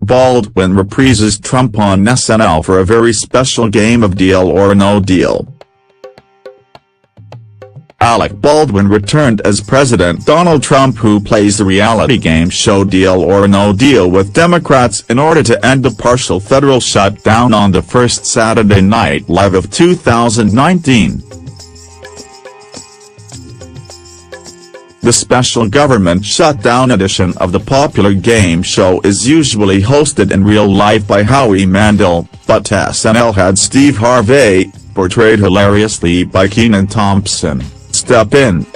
Baldwin reprises Trump on SNL for a very special game of Deal or No Deal. Alec Baldwin returned as President Donald Trump, who plays the reality game show Deal or No Deal with Democrats in order to end the partial federal shutdown on the first Saturday Night Live of 2019. The special government shutdown edition of the popular game show is usually hosted in real life by Howie Mandel, but SNL had Steve Harvey, portrayed hilariously by Kenan Thompson, step in.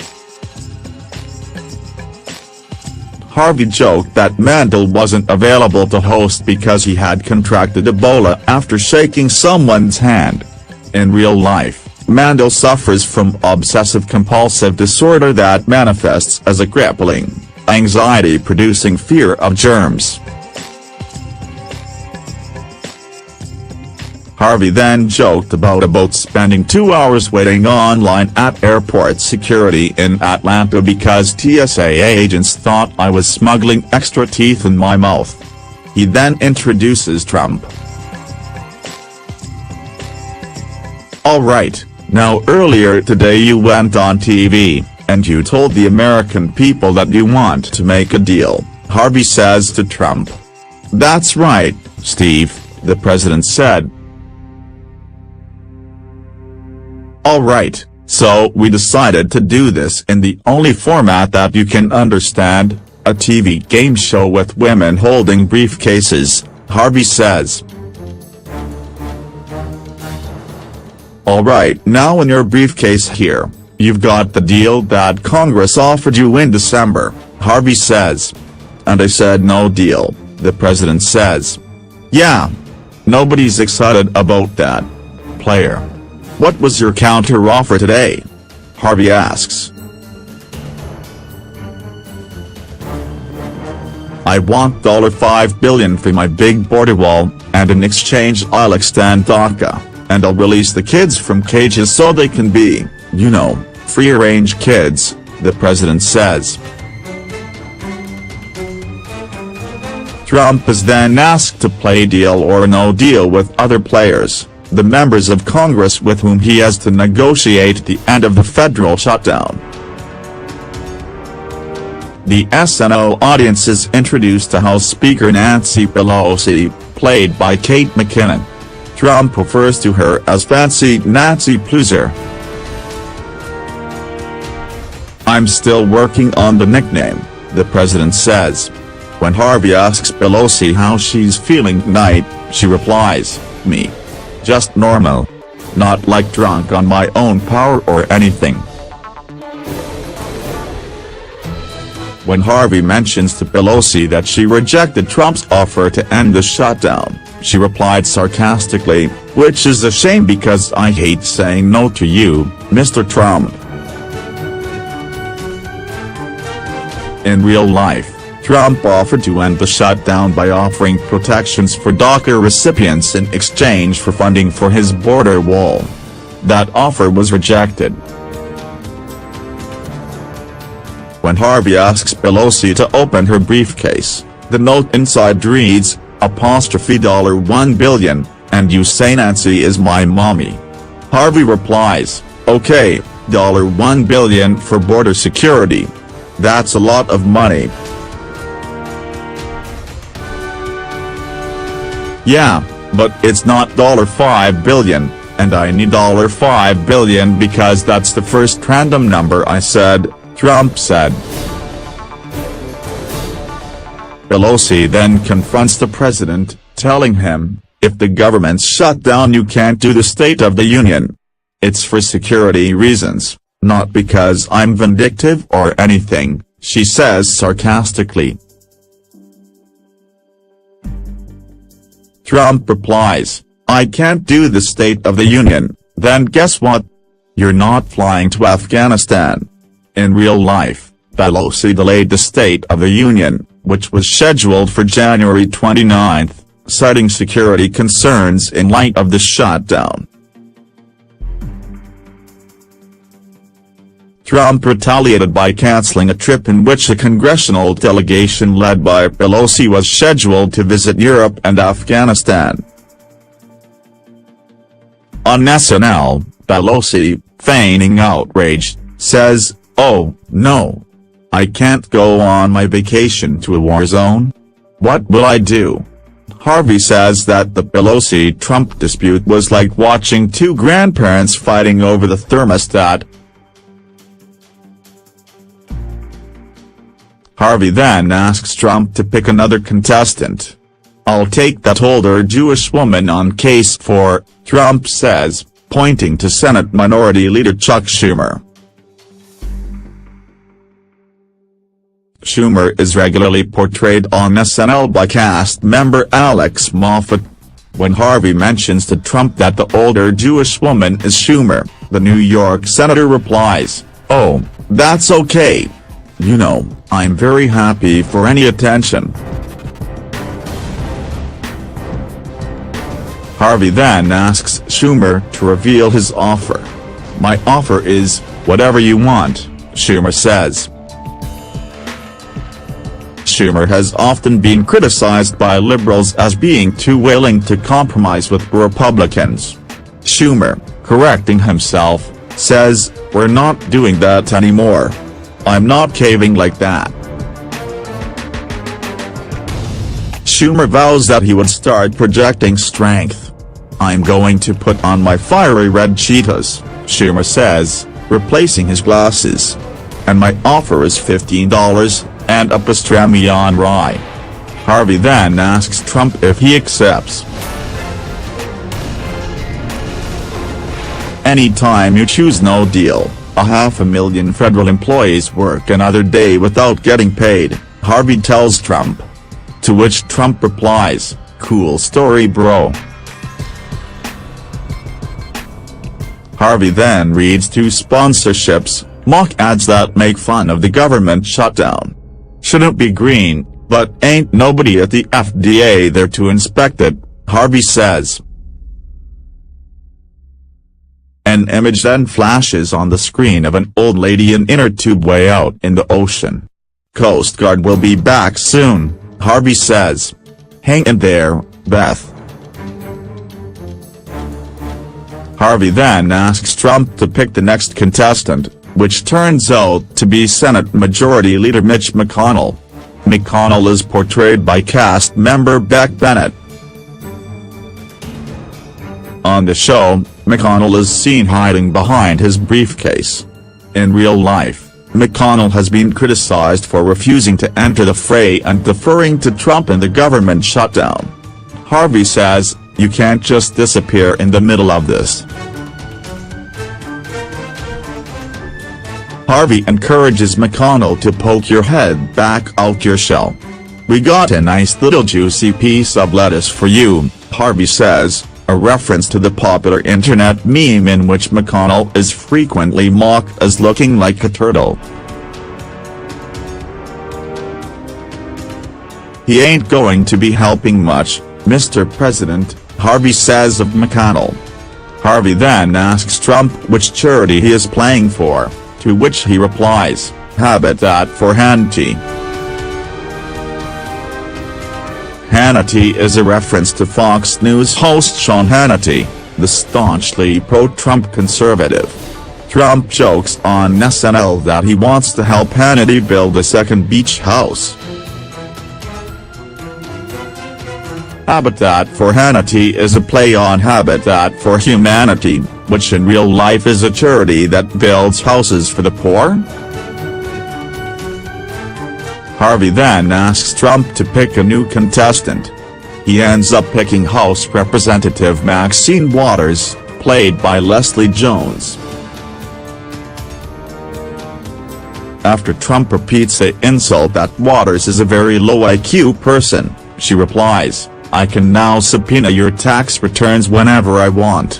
Harvey joked that Mandel wasn't available to host because he had contracted Ebola after shaking someone's hand. In real life, Mandel suffers from obsessive-compulsive disorder that manifests as a crippling, anxiety-producing fear of germs. Harvey then joked about spending 2 hours waiting online at airport security in Atlanta because TSA agents thought I was smuggling extra teeth in my mouth. He then introduces Trump. "Alright, now earlier today you went on TV, and you told the American people that you want to make a deal," Harvey says to Trump. "That's right, Steve," the president said. "Alright, so we decided to do this in the only format that you can understand, a TV game show with women holding briefcases," Harvey says. "Alright, now in your briefcase here, you've got the deal that Congress offered you in December," Harvey says. "And I said no deal," the president says. "Yeah. Nobody's excited about that. Player. What was your counter-offer today?" Harvey asks. "I want $5 billion for my big border wall, and in exchange I'll extend DACA, and I'll release the kids from cages so they can be, you know, free-range kids," the president says. Trump is then asked to play Deal or No Deal with other players, the members of Congress with whom he has to negotiate the end of the federal shutdown. The SNL audience is introduced to House Speaker Nancy Pelosi, played by Kate McKinnon. Trump refers to her as Fancy Nancy Pelosi. "I'm still working on the nickname," the president says. When Harvey asks Pelosi how she's feeling tonight, she replies, "Me. Just normal. Not like drunk on my own power or anything." When Harvey mentions to Pelosi that she rejected Trump's offer to end the shutdown, she replied sarcastically, "Which is a shame because I hate saying no to you, Mr. Trump." In real life, Trump offered to end the shutdown by offering protections for DACA recipients in exchange for funding for his border wall. That offer was rejected. When Harvey asks Pelosi to open her briefcase, the note inside reads, $1 billion, and you say Nancy is my mommy. Harvey replies, "Okay, $1 billion for border security. That's a lot of money." "Yeah, but it's not $5 billion, and I need $5 billion because that's the first random number I said," Trump said. Pelosi then confronts the president, telling him, "If the government's shut down you can't do the State of the Union. It's for security reasons, not because I'm vindictive or anything," she says sarcastically. Trump replies, "I can't do the State of the Union, then guess what? You're not flying to Afghanistan." In real life, Pelosi delayed the State of the Union, which was scheduled for January 29, citing security concerns in light of the shutdown. Trump retaliated by canceling a trip in which a congressional delegation led by Pelosi was scheduled to visit Europe and Afghanistan. On SNL, Pelosi, feigning outrage, says, "Oh, no. I can't go on my vacation to a war zone. What will I do?" Harvey says that the Pelosi-Trump dispute was like watching two grandparents fighting over the thermostat. Harvey then asks Trump to pick another contestant. "I'll take that older Jewish woman on case 4, Trump says, pointing to Senate Minority Leader Chuck Schumer. Schumer is regularly portrayed on SNL by cast member Alex Baldwin. When Harvey mentions to Trump that the older Jewish woman is Schumer, the New York senator replies, "Oh, that's okay. You know, I'm very happy for any attention." Harvey then asks Schumer to reveal his offer. "My offer is, whatever you want," Schumer says. Schumer has often been criticized by liberals as being too willing to compromise with Republicans. Schumer, correcting himself, says, "We're not doing that anymore. I'm not caving like that." Schumer vows that he would start projecting strength. "I'm going to put on my fiery red Cheetos," Schumer says, replacing his glasses. "And my offer is $15. And a pastrami on rye." Harvey then asks Trump if he accepts. "Anytime you choose no deal, 500,000 federal employees work another day without getting paid," Harvey tells Trump. To which Trump replies, "Cool story, bro." Harvey then reads 2 sponsorships, mock ads that make fun of the government shutdown. "Shouldn't be green, but ain't nobody at the FDA there to inspect it," Harvey says. An image then flashes on the screen of an old lady in inner tube way out in the ocean. "Coast Guard will be back soon," Harvey says. "Hang in there, Beth." Harvey then asks Trump to pick the next contestant, which turns out to be Senate Majority Leader Mitch McConnell. McConnell is portrayed by cast member Beck Bennett. On the show, McConnell is seen hiding behind his briefcase. In real life, McConnell has been criticized for refusing to enter the fray and deferring to Trump in the government shutdown. Harvey says, "You can't just disappear in the middle of this." Harvey encourages McConnell to poke your head back out your shell. "We got a nice little juicy piece of lettuce for you," Harvey says, a reference to the popular internet meme in which McConnell is frequently mocked as looking like a turtle. "He ain't going to be helping much, Mr. President," Harvey says of McConnell. Harvey then asks Trump which charity he is playing for, to which he replies, "Habitat for Humanity." Hannity is a reference to Fox News host Sean Hannity, the staunchly pro-Trump conservative. Trump jokes on SNL that he wants to help Hannity build a second beach house. Habitat for Humanity is a play on Habitat for Humanity, which in real life is a charity that builds houses for the poor. Harvey then asks Trump to pick a new contestant. He ends up picking House Representative Maxine Waters, played by Leslie Jones. After Trump repeats the insult that Waters is a very low IQ person, she replies, "I can now subpoena your tax returns whenever I want."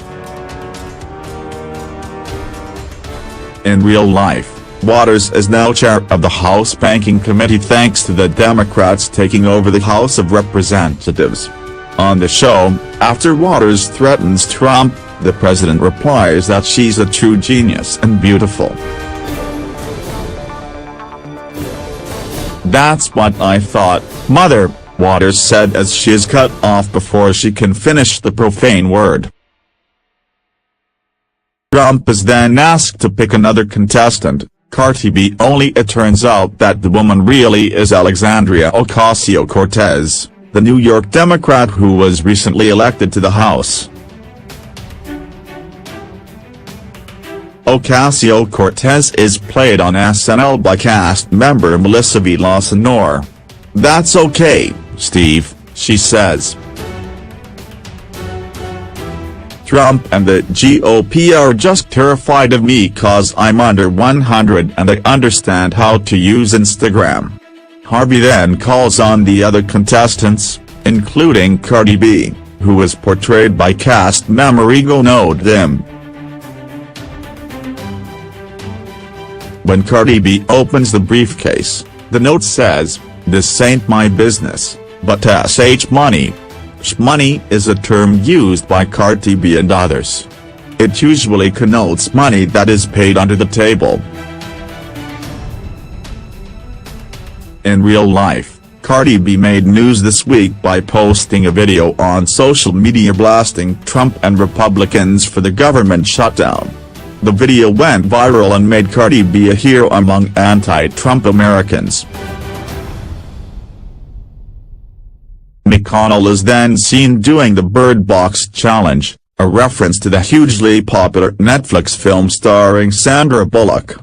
In real life, Waters is now chair of the House Banking Committee thanks to the Democrats taking over the House of Representatives. On the show, after Waters threatens Trump, the president replies that she's a true genius and beautiful. "That's what I thought, Mother," Waters said as she is cut off before she can finish the profane word. Trump is then asked to pick another contestant, Cardi B, only it turns out that the woman really is Alexandria Ocasio-Cortez, the New York Democrat who was recently elected to the House. Ocasio-Cortez is played on SNL by cast member Melissa Villasenor. "That's okay, Steve," she says. "Trump and the GOP are just terrified of me cause I'm under 100 and I understand how to use Instagram." Harvey then calls on the other contestants, including Cardi B, who was portrayed by cast member Dim. When Cardi B opens the briefcase, the note says, "This ain't my business, but sh money." Shmoney is a term used by Cardi B and others. It usually connotes money that is paid under the table. In real life, Cardi B made news this week by posting a video on social media blasting Trump and Republicans for the government shutdown. The video went viral and made Cardi B a hero among anti-Trump Americans. McConnell is then seen doing the Bird Box Challenge, a reference to the hugely popular Netflix film starring Sandra Bullock.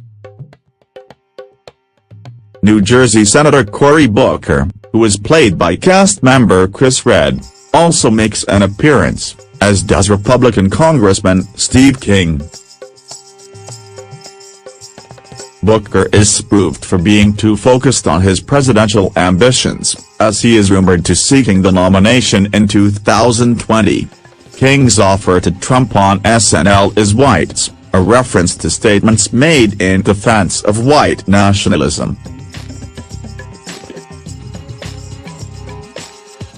New Jersey Senator Cory Booker, who is played by cast member Chris Redd, also makes an appearance, as does Republican Congressman Steve King. Booker is spoofed for being too focused on his presidential ambitions, as he is rumored to seeking the nomination in 2020. King's offer to Trump on SNL is whites, a reference to statements made in defense of white nationalism.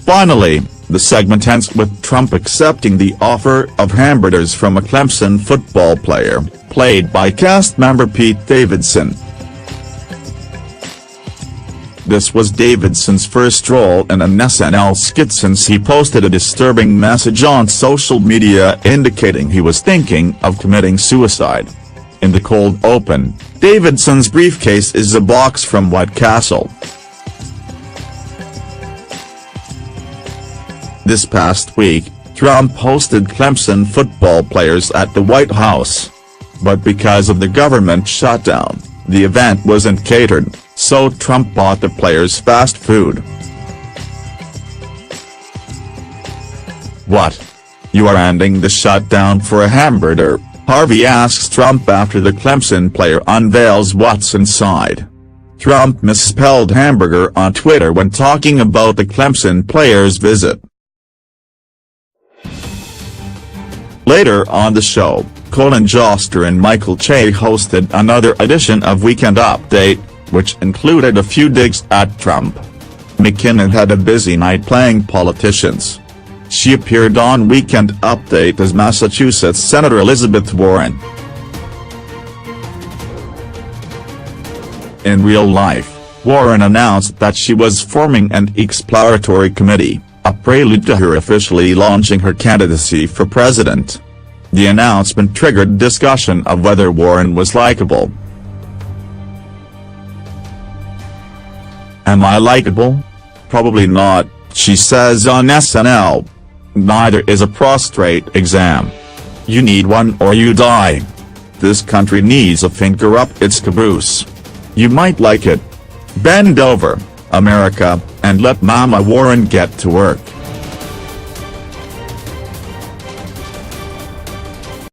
Finally, the segment ends with Trump accepting the offer of hamburgers from a Clemson football player, played by cast member Pete Davidson. This was Davidson's first role in an SNL skit since he posted a disturbing message on social media indicating he was thinking of committing suicide. In the cold open, Davidson's briefcase is a box from White Castle. This past week, Trump hosted Clemson football players at the White House. But because of the government shutdown, the event wasn't catered, so Trump bought the players fast food. "What? You are ending the shutdown for a hamburger?" Harvey asks Trump after the Clemson player unveils what's inside. Trump misspelled hamburger on Twitter when talking about the Clemson player's visit. Later on the show, Colin Joster and Michael Che hosted another edition of Weekend Update, which included a few digs at Trump. McKinnon had a busy night playing politicians. She appeared on Weekend Update as Massachusetts Senator Elizabeth Warren. In real life, Warren announced that she was forming an exploratory committee, a prelude to her officially launching her candidacy for president. The announcement triggered discussion of whether Warren was likable. "Am I likable? Probably not," she says on SNL. "Neither is a prostate exam. You need one or you die. This country needs a finger up its caboose. You might like it. Bend over, America, and let Mama Warren get to work."